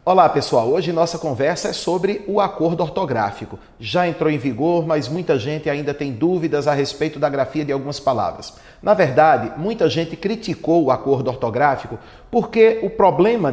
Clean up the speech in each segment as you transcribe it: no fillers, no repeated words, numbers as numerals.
Olá pessoal, hoje nossa conversa é sobre o acordo ortográfico. Já entrou em vigor, mas muita gente ainda tem dúvidas a respeito da grafia de algumas palavras. Na verdade, muita gente criticou o acordo ortográfico porque o problema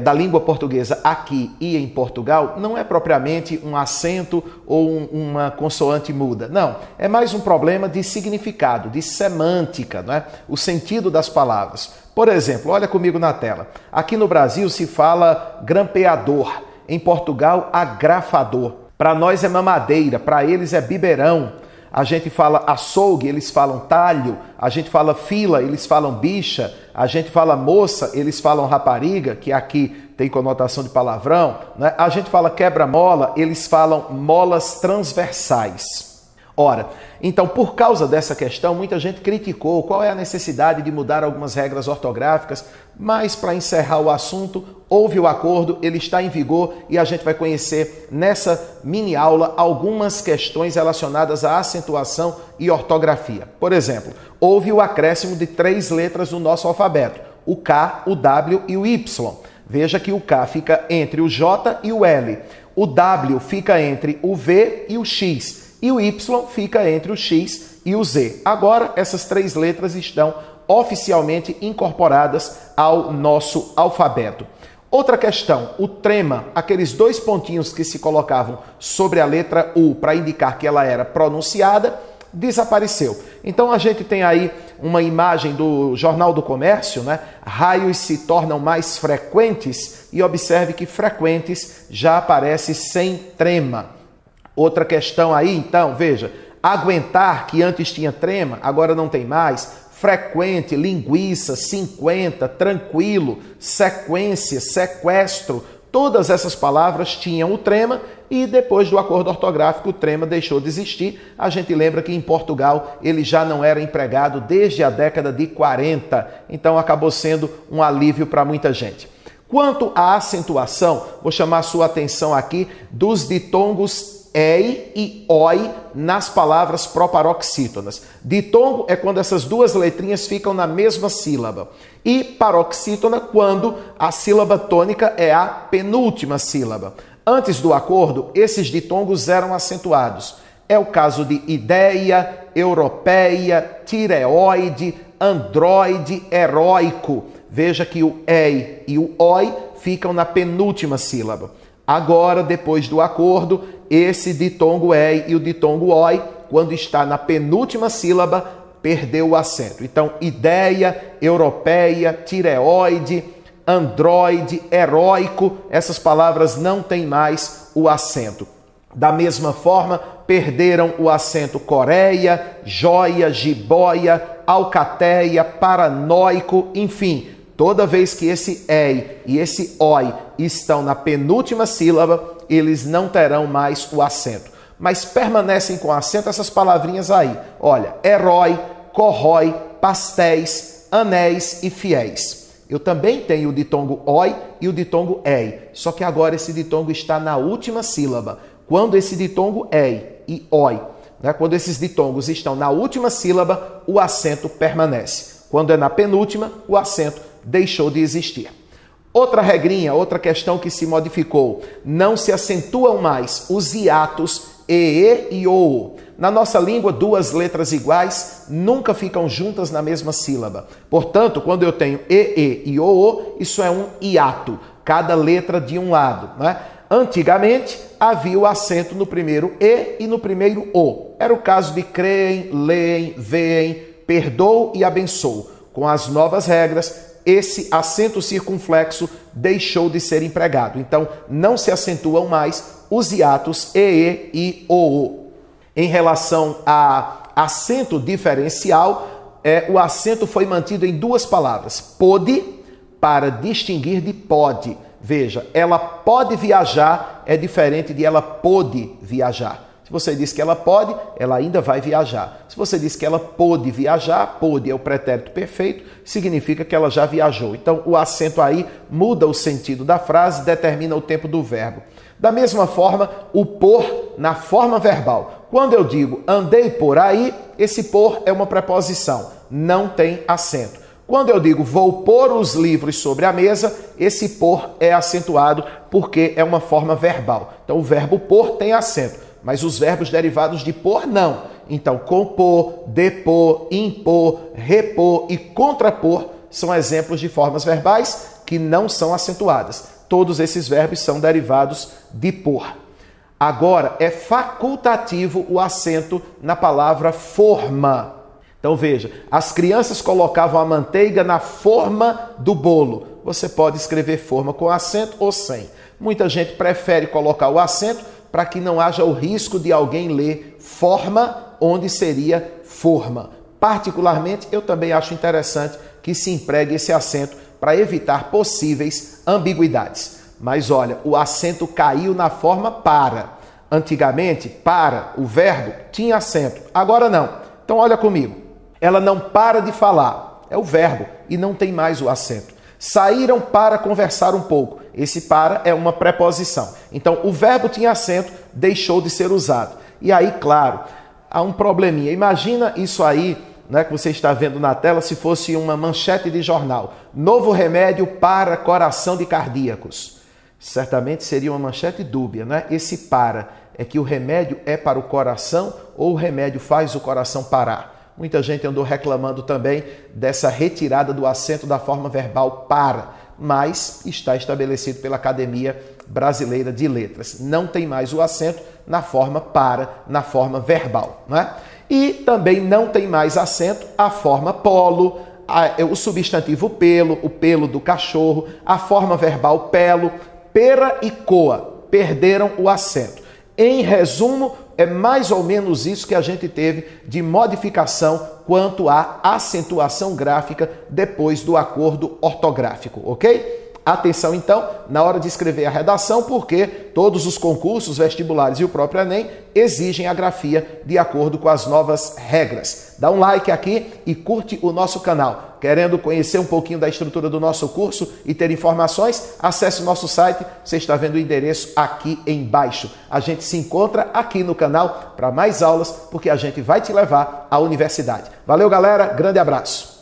da língua portuguesa aqui e em Portugal não é propriamente um acento ou uma consoante muda. Não, é mais um problema de significado, de semântica, não é? O sentido das palavras. Por exemplo, olha comigo na tela. Aqui no Brasil se fala grampeador, em Portugal agrafador. Para nós é mamadeira, para eles é biberão. A gente fala açougue, eles falam talho. A gente fala fila, eles falam bicha. A gente fala moça, eles falam rapariga, que aqui tem conotação de palavrão, né? A gente fala quebra-mola, eles falam molas transversais. Ora, então, por causa dessa questão, muita gente criticou qual é a necessidade de mudar algumas regras ortográficas, mas para encerrar o assunto, houve o acordo, ele está em vigor e a gente vai conhecer nessa mini aula algumas questões relacionadas à acentuação e ortografia. Por exemplo, houve o acréscimo de 3 letras no nosso alfabeto, o K, o W e o Y. Veja que o K fica entre o J e o L, o W fica entre o V e o X, e o Y fica entre o X e o Z. Agora, essas 3 letras estão oficialmente incorporadas ao nosso alfabeto. Outra questão, o trema, aqueles 2 pontinhos que se colocavam sobre a letra U para indicar que ela era pronunciada, desapareceu. Então, a gente tem aí uma imagem do Jornal do Comércio, né? Raios se tornam mais frequentes e observe que frequentes já aparece sem trema. Outra questão aí, então, veja, aguentar, que antes tinha trema, agora não tem mais, frequente, linguiça, 50, tranquilo, sequência, sequestro, todas essas palavras tinham o trema e depois do acordo ortográfico o trema deixou de existir. A gente lembra que em Portugal ele já não era empregado desde a década de 40, então acabou sendo um alívio para muita gente. Quanto à acentuação, vou chamar a sua atenção aqui dos ditongos ei e oi nas palavras proparoxítonas. Ditongo é quando essas 2 letrinhas ficam na mesma sílaba. E paroxítona quando a sílaba tônica é a penúltima sílaba. Antes do acordo, esses ditongos eram acentuados. É o caso de ideia, europeia, tireoide, androide, heróico. Veja que o ei e o oi ficam na penúltima sílaba. Agora, depois do acordo, esse ditongo ei e o ditongo oi, quando está na penúltima sílaba, perdeu o acento. Então, ideia, europeia, tireoide, androide, heróico, essas palavras não têm mais o acento. Da mesma forma, perderam o acento Coreia, joia, jiboia, alcateia, paranoico, enfim. Toda vez que esse ei e esse oi estão na penúltima sílaba, eles não terão mais o acento. Mas permanecem com acento essas palavrinhas aí. Olha, herói, corrói, pastéis, anéis e fiéis. Eu também tenho o ditongo oi e o ditongo ei, só que agora esse ditongo está na última sílaba. Quando esse ditongo ei e oi, né, quando esses ditongos estão na última sílaba, o acento permanece. Quando é na penúltima, o acento deixou de existir. Outra regrinha, outra questão que se modificou, não se acentuam mais os hiatos e e o. Na nossa língua, 2 letras iguais nunca ficam juntas na mesma sílaba. Portanto, quando eu tenho e o, isso é um hiato, cada letra de um lado, né? Antigamente, havia o acento no primeiro e no primeiro o. Era o caso de creem, leem, veem, perdoo e abençoo. Com as novas regras, esse acento circunflexo deixou de ser empregado. Então, não se acentuam mais os hiatos e o. Em relação a acento diferencial, o acento foi mantido em 2 palavras. Pode, para distinguir de pode. Veja, ela pode viajar é diferente de ela pôde viajar. Se você diz que ela pode, ela ainda vai viajar. Se você diz que ela pôde viajar, pôde é o pretérito perfeito, significa que ela já viajou. Então, o acento aí muda o sentido da frase, determina o tempo do verbo. Da mesma forma, o por na forma verbal. Quando eu digo andei por aí, esse por é uma preposição, não tem acento. Quando eu digo vou pôr os livros sobre a mesa, esse pôr é acentuado porque é uma forma verbal. Então o verbo pôr tem acento, mas os verbos derivados de pôr não. Então compor, depor, impor, repor e contrapor são exemplos de formas verbais que não são acentuadas. Todos esses verbos são derivados de pôr. Agora, é facultativo o acento na palavra forma. Então veja, as crianças colocavam a manteiga na forma do bolo. Você pode escrever forma com acento ou sem. Muita gente prefere colocar o acento para que não haja o risco de alguém ler forma onde seria forma. Particularmente, eu também acho interessante que se empregue esse acento para evitar possíveis ambiguidades. Mas olha, o acento caiu na forma para. Antigamente, para, o verbo, tinha acento. Agora não. Então olha comigo. Ela não para de falar. É o verbo e não tem mais o acento. Saíram para conversar um pouco. Esse para é uma preposição. Então o verbo tinha acento, deixou de ser usado. E aí, claro, há um probleminha. Imagina isso aí, né, que você está vendo na tela, se fosse uma manchete de jornal. Novo remédio para coração de cardíacos. Certamente seria uma manchete dúbia, né? Esse para é que o remédio é para o coração ou o remédio faz o coração parar? Muita gente andou reclamando também dessa retirada do acento da forma verbal para, mas está estabelecido pela Academia Brasileira de Letras. Não tem mais o acento na forma para, na forma verbal, né? E também não tem mais acento a forma polo, o substantivo pelo, o pelo do cachorro, a forma verbal pelo, pera e coa perderam o acento. Em resumo, é mais ou menos isso que a gente teve de modificação quanto à acentuação gráfica depois do acordo ortográfico, ok? Atenção então, na hora de escrever a redação, porque todos os concursos vestibulares e o próprio Enem exigem a grafia de acordo com as novas regras. Dá um like aqui e curte o nosso canal. Querendo conhecer um pouquinho da estrutura do nosso curso e ter informações, acesse o nosso site, você está vendo o endereço aqui embaixo. A gente se encontra aqui no canal para mais aulas, porque a gente vai te levar à universidade. Valeu, galera, grande abraço!